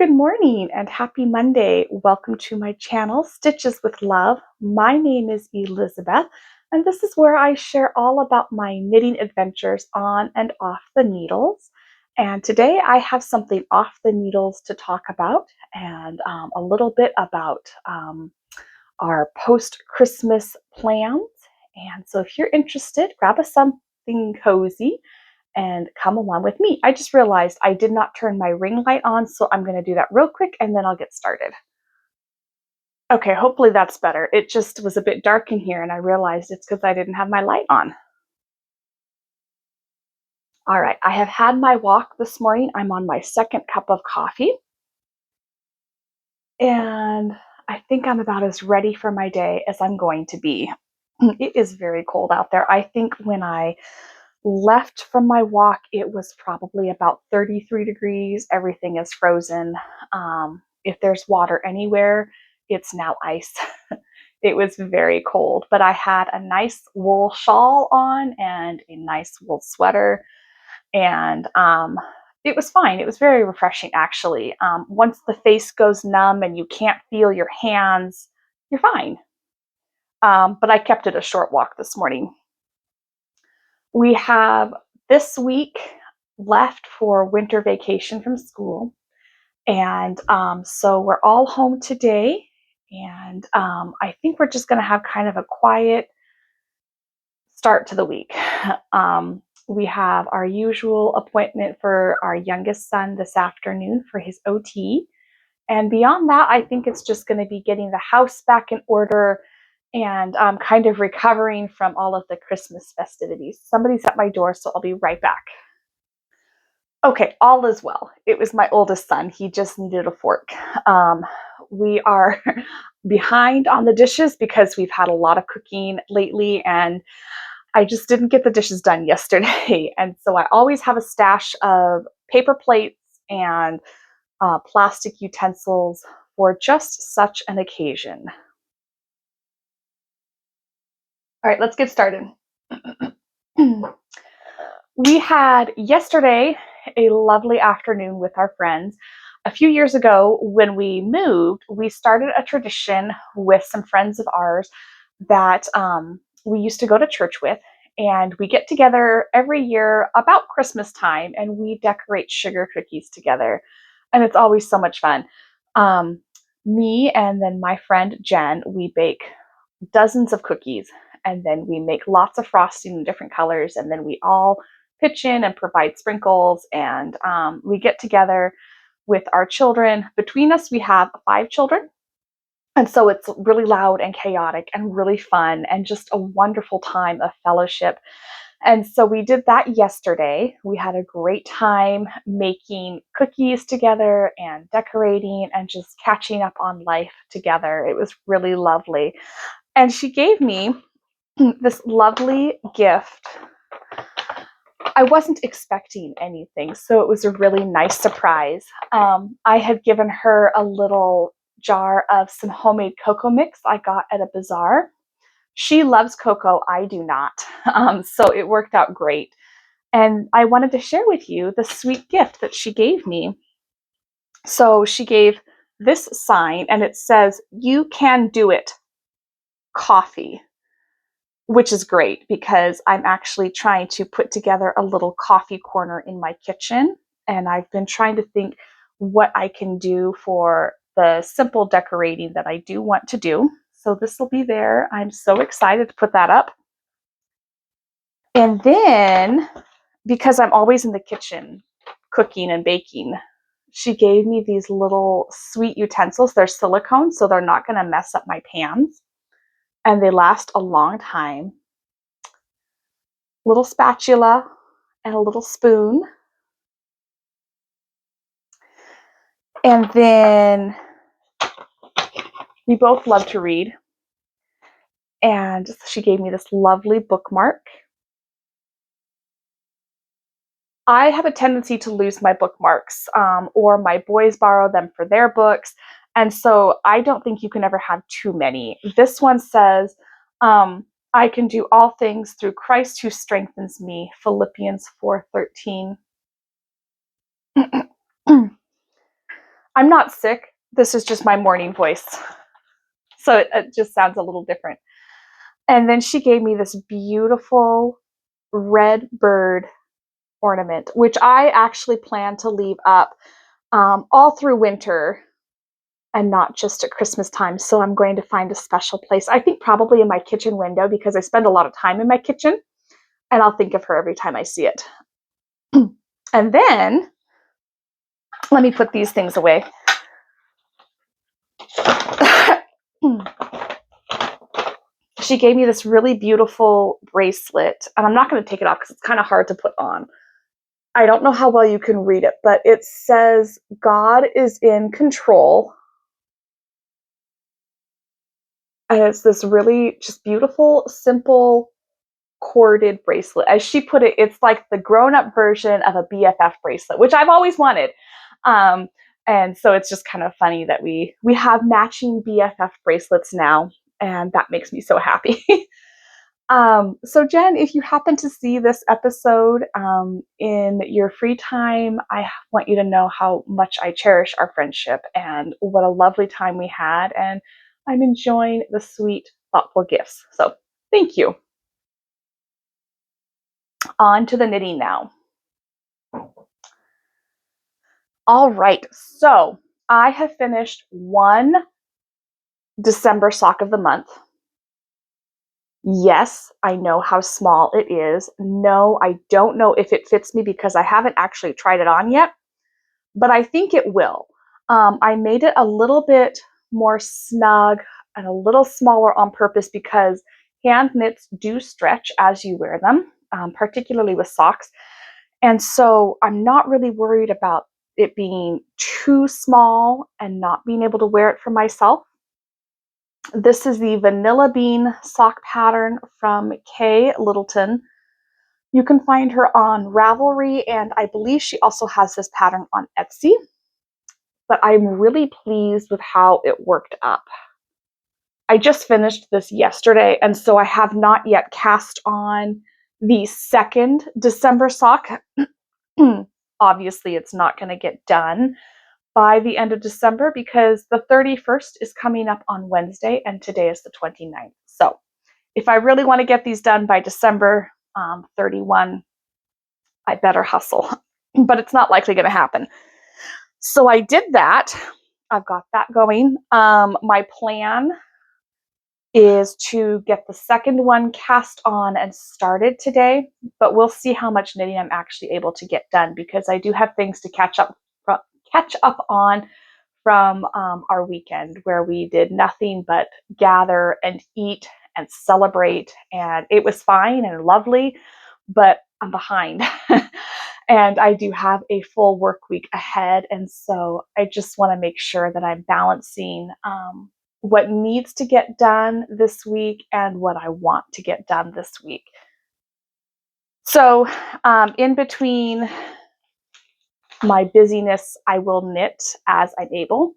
Good morning and happy Monday. Welcome to my channel, Stitches with Love. My name is Elizabeth, and this is where I share all about my knitting adventures on and off the needles. And today I have something off the needles to talk about and a little bit about our post-Christmas plans. And so if you're interested, grab a something cozy and come along with me. I just realized I did not turn my ring light on, so I'm going to do that real quick and then I'll get started. Okay, hopefully that's better. It just was a bit dark in here and I realized it's because I didn't have my light on. All right, I have had my walk this morning. I'm on my second cup of coffee and I think I'm about as ready for my day as I'm going to be. It is very cold out there. I think when I left from my walk, it was probably about 33 degrees. Everything is frozen. If there's water anywhere, it's now ice. It was very cold, but I had a nice wool shawl on and a nice wool sweater, and it was fine. It was very refreshing, actually. Once the face goes numb and you can't feel your hands, you're fine. But I kept it a short walk this morning. We have this week left for winter vacation from school. And so we're all home today. And I think we're just going to have kind of a quiet start to the week. We have our usual appointment for our youngest son this afternoon for his OT. And beyond that, I think it's just going to be getting the house back in order and kind of recovering from all of the Christmas festivities. Somebody's at my door, so I'll be right back. Okay, all is well. It was my oldest son. He just needed a fork. We are behind on the dishes because we've had a lot of cooking lately and I just didn't get the dishes done yesterday. And so I always have a stash of paper plates and plastic utensils for just such an occasion. All right, let's get started. We had yesterday a lovely afternoon with our friends. A few years ago, when we moved, we started a tradition with some friends of ours that we used to go to church with. And we get together every year about Christmas time and we decorate sugar cookies together. And it's always so much fun. Me and then my friend Jen, we bake dozens of cookies and then we make lots of frosting in different colors. And then we all pitch in and provide sprinkles. And we get together with our children. Between us, we have 5 children. And so it's really loud and chaotic and really fun and just a wonderful time of fellowship. And so we did that yesterday. We had a great time making cookies together and decorating and just catching up on life together. It was really lovely. And she gave me this lovely gift. I wasn't expecting anything, so it was a really nice surprise. I had given her a little jar of some homemade cocoa mix I got at a bazaar. She loves cocoa, I do not. So it worked out great. And I wanted to share with you the sweet gift that she gave me. So she gave this sign and it says, "You can do it, coffee," which is great because I'm actually trying to put together a little coffee corner in my kitchen. And I've been trying to think what I can do for the simple decorating that I do want to do. So this will be there. I'm so excited to put that up. And then, because I'm always in the kitchen cooking and baking, she gave me these little sweet utensils. They're silicone, so they're not going to mess up my pans. And they last a long time. Little spatula and a little spoon. And then we both love to read. And she gave me this lovely bookmark. I have a tendency to lose my bookmarks, or my boys borrow them for their books. And so I don't think you can ever have too many. This one says, I can do all things through Christ who strengthens me, Philippians 4:13. I'm not sick. This is just my morning voice. So it just sounds a little different. And then she gave me this beautiful red bird ornament, which I actually plan to leave up all through winter and not just at Christmas time. So I'm going to find a special place. I think probably in my kitchen window because I spend a lot of time in my kitchen and I'll think of her every time I see it. And then let me put these things away. She gave me this really beautiful bracelet, and I'm not going to take it off because it's kind of hard to put on. I don't know how well you can read it, but it says, God is in control. And it's this really just beautiful, simple, corded bracelet. As she put it, it's like the grown-up version of a BFF bracelet, which I've always wanted. And so it's just kind of funny that we have matching BFF bracelets now, and that makes me so happy. So Jen, if you happen to see this episode in your free time, I want you to know how much I cherish our friendship and what a lovely time we had. And I'm enjoying the sweet, thoughtful gifts. So thank you. On to the knitting now. All right, so I have finished one December sock of the month. Yes, I know how small it is. No, I don't know if it fits me because I haven't actually tried it on yet, but I think it will. I made it a little bit more snug and a little smaller on purpose because hand knits do stretch as you wear them, particularly with socks. And so I'm not really worried about it being too small and not being able to wear it for myself. This is the Vanilla Bean sock pattern from Kay Littleton. You can find her on Ravelry, and I believe she also has this pattern on Etsy. But I'm really pleased with how it worked up. I just finished this yesterday, and so I have not yet cast on the second December sock. Obviously, it's not going to get done by the end of December because the 31st is coming up on Wednesday and today is the 29th. So if I really want to get these done by December 31, I better hustle, but it's not likely going to happen. So I did that. I've got that going. My plan is to get the second one cast on and started today, but we'll see how much knitting I'm actually able to get done because I do have things to catch up on from our weekend where we did nothing but gather and eat and celebrate, and it was fine and lovely, but I'm behind. And I do have a full work week ahead, and so I just want to make sure that I'm balancing what needs to get done this week and what I want to get done this week. So in between my busyness, I will knit as I'm able.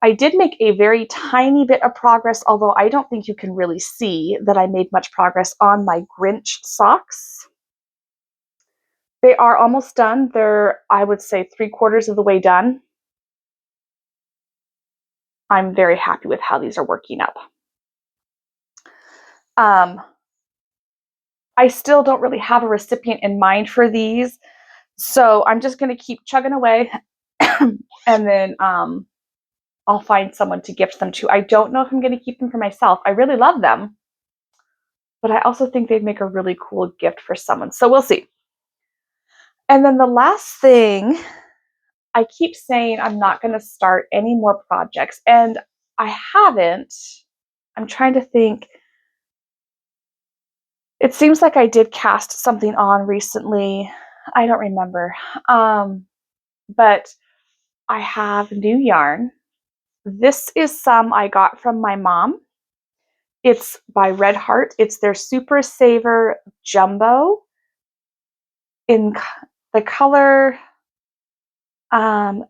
I did make a very tiny bit of progress, although I don't think you can really see that I made much progress on my Grinch socks. They are almost done. They're, I would say, 3/4 of the way done. I'm very happy with how these are working up. I still don't really have a recipient in mind for these, so I'm just going to keep chugging away, and then I'll find someone to gift them to. I don't know if I'm going to keep them for myself. I really love them, but I also think they'd make a really cool gift for someone. So we'll see. And then the last thing, I keep saying I'm not going to start any more projects, and I haven't. I'm trying to think. It seems like I did cast something on recently. I don't remember. But I have new yarn. This is some I got from my mom. It's by Red Heart. It's their Super Saver Jumbo in the color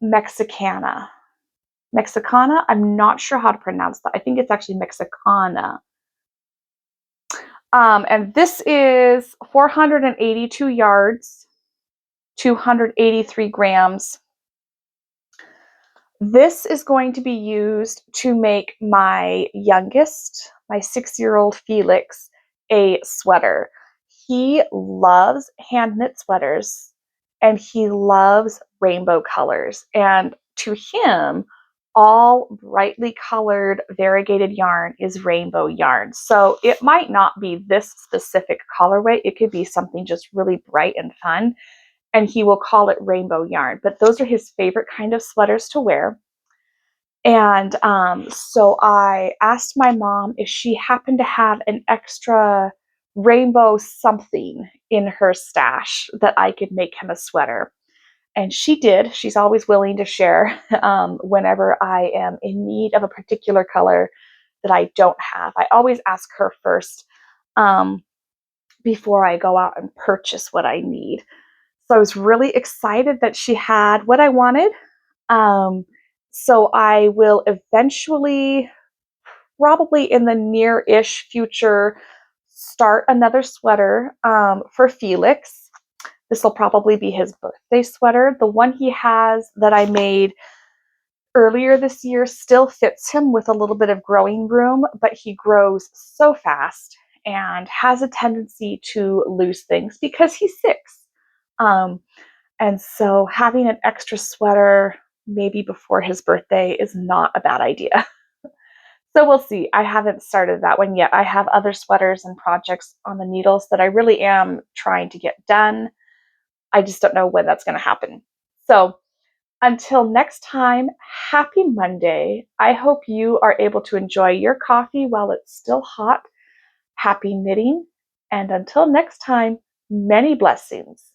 Mexicana. Mexicana? I'm not sure how to pronounce that. I think it's actually Mexicana. And this is 482 yards, 283 grams. This is going to be used to make my youngest, my 6-year-old Felix, a sweater. He loves hand knit sweaters and he loves rainbow colors. And to him, all brightly colored variegated yarn is rainbow yarn. So it might not be this specific colorway, it could be something just really bright and fun. And he will call it rainbow yarn. But those are his favorite kind of sweaters to wear. And so I asked my mom if she happened to have an extra rainbow something in her stash that I could make him a sweater. And she did. She's always willing to share whenever I am in need of a particular color that I don't have. I always ask her first um, before I go out and purchase what I need. So I was really excited that she had what I wanted. Um, so I will eventually, probably in the near-ish future, start another sweater for Felix. This will probably be his birthday sweater. The one he has that I made earlier this year still fits him with a little bit of growing room, but he grows so fast and has a tendency to lose things because he's 6. Um, and so having an extra sweater maybe before his birthday is not a bad idea. So we'll see. I haven't started that one yet. I have other sweaters and projects on the needles that I really am trying to get done. I just don't know when that's going to happen. So until next time, happy Monday. I hope you are able to enjoy your coffee while it's still hot. Happy knitting. And until next time, many blessings.